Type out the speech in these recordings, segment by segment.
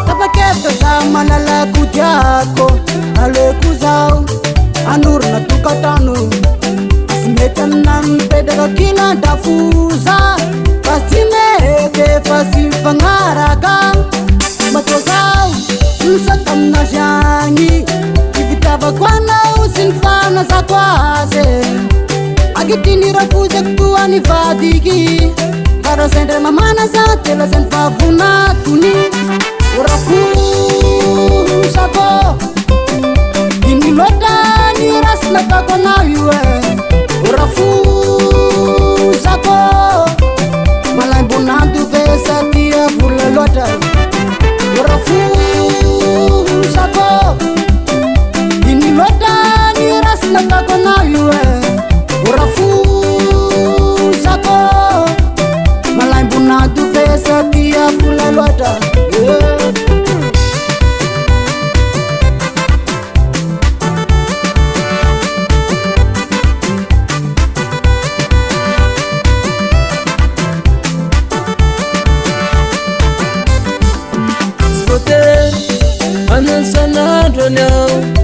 tapakefeza manalakutiako aleko zao anurina tukatano asimetamnan pedaka kila dafuza pasimeke fasifangaraka matozao nsatamna janyi ivitava kwanao sinfana za kwase akitinirafuze kutuani vadiki karasendre mamana za tela senfavuna tuni urafusako inilotani raslakakonayue urafusako malaibunantu vesatia vulelota urafusako inilotani raslakakonayue urafusako malaibunantu vesatia vulelota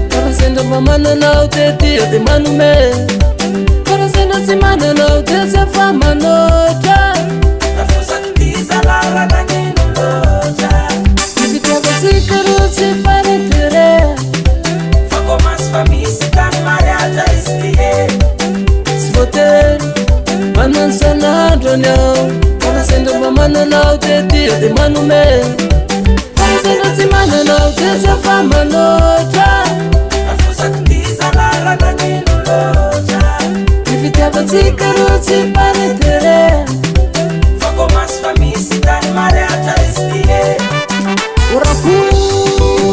Karasenda mamana na uteti yote manume Karasenda simana na utese fama noja Nafusa kutiza lara na nino loja Kivitava sikaru sipare tere Fako mas famisi kan mariata istie Svote Manansa na dronyao Karasenda mamana na uteti yote manume Karasenda simana na utese fama noja Nafusa kutiza lara na nino loja Kivitava sikaru sipare tere Fako mas famisi kan mariata istie urafusako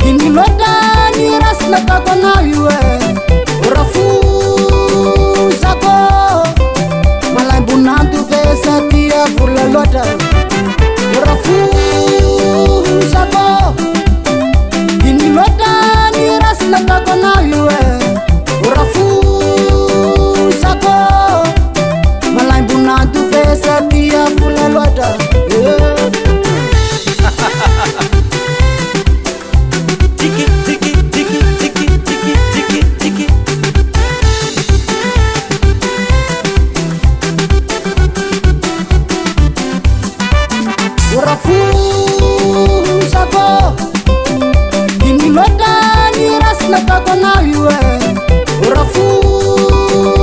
inilotani raslakakonayue urafusako malaibunantu vesatia vulelota urafusako inilotani raslakakonayue urafusako malaibunantu vesatia vulelota Tiki tiki tiki tiki tiki tiki tiki urafusako inilotani raslakakonayue urafusako